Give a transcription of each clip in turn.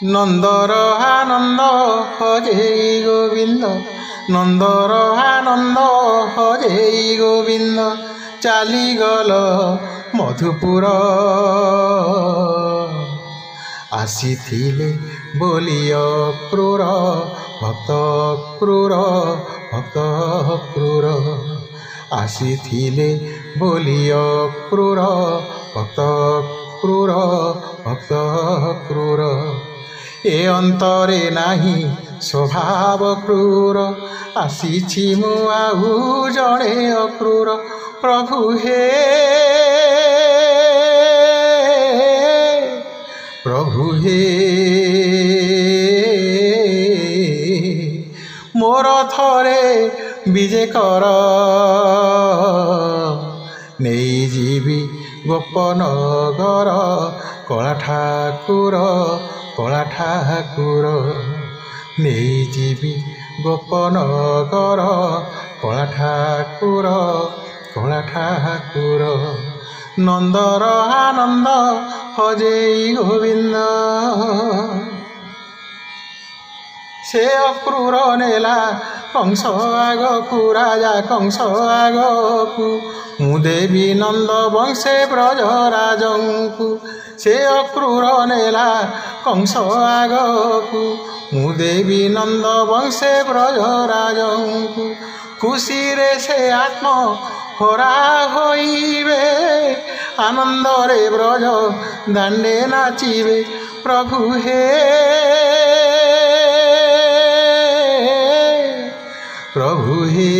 ନନ୍ଦର ଆନନ୍ଦ ହଜେଇ ଗୋବିନ୍ଦ, ନନ୍ଦର ଆନନ୍ଦ ହଜେଇ ଗୋବିନ୍ଦ, ଚାଲିଗଲ ମଧୁପୁର। ଆସିଥିଲେ ବୋଲି ଅକ୍ରୂର ଭକ୍ତ କ୍ରୂର, ଭକ୍ତ କ୍ରୂର, ଆସିଥିଲେ ବୋଲି ଅକ୍ରୂର ଭକ୍ତ କ୍ରୂର, ଭକ୍ତ କ୍ରୂର। ଏ ଅନ୍ତରେ ନାହିଁ ସ୍ୱଭାବ କ୍ରୂର, ଆସିଛି ମୁଁ ଆଉ ଜଣେ ଅକ୍ରୂର। ପ୍ରଭୁ ହେ, ପ୍ରଭୁ ହେ, ମୋର ଥରେ ବିଜେ କର, ନେଇଯିବି ଗୋପନଗର। କଳା ଠାକୁର, କଳା ଠାକୁର, ନେଇଯିବି ଗୋପନଗର। କଳା ଠାକୁର, କଳା ଠାକୁର, ନନ୍ଦର ଆନନ୍ଦ ହଜେଇ ଗୋବିନ୍ଦ। ସେ ଅକ୍ରୂର ନେଲା କଂସ ଆଗକୁ, ରାଜା କଂସ ଆଗକୁ, ମୁଁ ଦେବି ନନ୍ଦ ବଂଶେ ବ୍ରଜରାଜଙ୍କୁ। ସେ ଅକ୍ରୂର ନେଲା କଂସ ଆଗକୁ, ମୁଁ ଦେବି ନନ୍ଦ ବଂଶେ ବ୍ରଜରାଜଙ୍କୁ। ଖୁସିରେ ସେ ଆତ୍ମ ହରା ହୋଇବେ, ଆନନ୍ଦରେ ବ୍ରଜ ଦାଣ୍ଡେ ନାଚିବେ। ପ୍ରଭୁ ହେ, ପ୍ରଭୁ ହେ,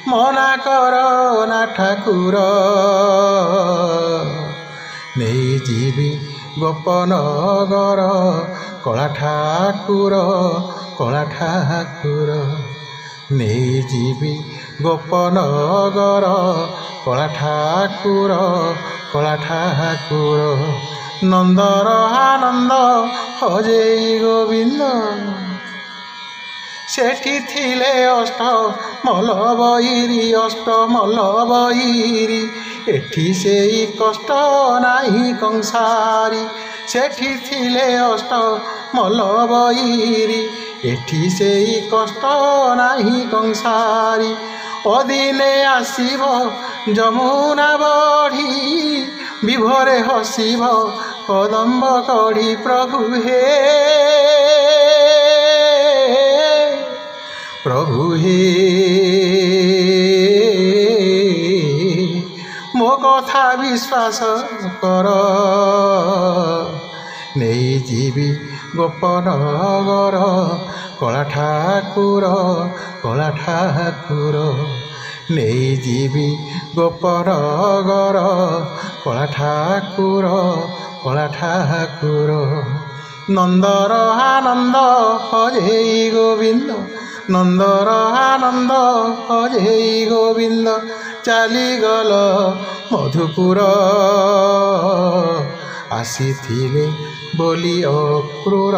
ମନା କର ନା ଠାକୁର, ନେଇଯିବି ଗୋପନଗର। କଳା ଠାକୁର, କଳା ଠାକୁର, ନେଇଯିବି ଗୋପନଗର। କଳା ଠାକୁର, କଳା ଠାକୁର, ନନ୍ଦର ଆନନ୍ଦ ହଜେଇ ଗୋବିନ୍ଦ। ସେଠି ଥିଲେ ଅଷ୍ଟମଲ ବୈରୀ, ଅଷ୍ଟମଲ ବୈରୀ, ଏଠି ସେଇ କଷ୍ଟ ନାହିଁ କଂସାରୀ। ସେଠି ଥିଲେ ଅଷ୍ଟମଲ ବୈରୀ, ଏଠି ସେଇ କଷ୍ଟ ନାହିଁ କଂସାରୀ। ଅଦିନେ ଆସିବ ଯମୁନା ବଢ଼ି, ବିଭୋରେ ହସିବ କଦମ୍ବ କଢ଼ି। ପ୍ରଭୁ ହେ, ପ୍ରଭୁ ହେ, ମୋ କଥା ବିଶ୍ୱାସ କର, ନେଇଯିବି ଗୋପନଗର। କଳା ଠାକୁର, କଳା ଠାକୁର, ନେଇଯିବି ଗୋପନଗର। କଳା ଠାକୁର, କଳା ଠାକୁର, ନନ୍ଦର ଆନନ୍ଦ ହଜେଇ ଗୋବିନ୍ଦ, ନନ୍ଦର ଆନନ୍ଦ ହଜେଇ ଗୋବିନ୍ଦ, ଚାଲିଗଲ ମଧୁପୁର। ଆସିଥିଲେ ବୋଲି ଅକ୍ରୂର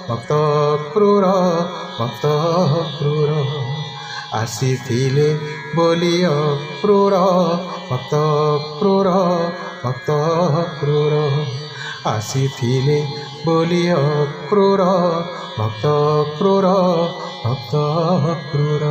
ଭକ୍ତ କ୍ରୂର, ଭକ୍ତ କ୍ରୂର, ଆସିଥିଲେ ବୋଲି ଅକ୍ରୂର ଭକ୍ତ କ୍ରୂର, ଭକ୍ତ କ୍ରୂର, ଆସିଥିଲେ ବୋଲି ଅକ୍ରୂର ଭକ୍ତ କ୍ରୂର, ଭକ୍ତ କ୍ରୂର।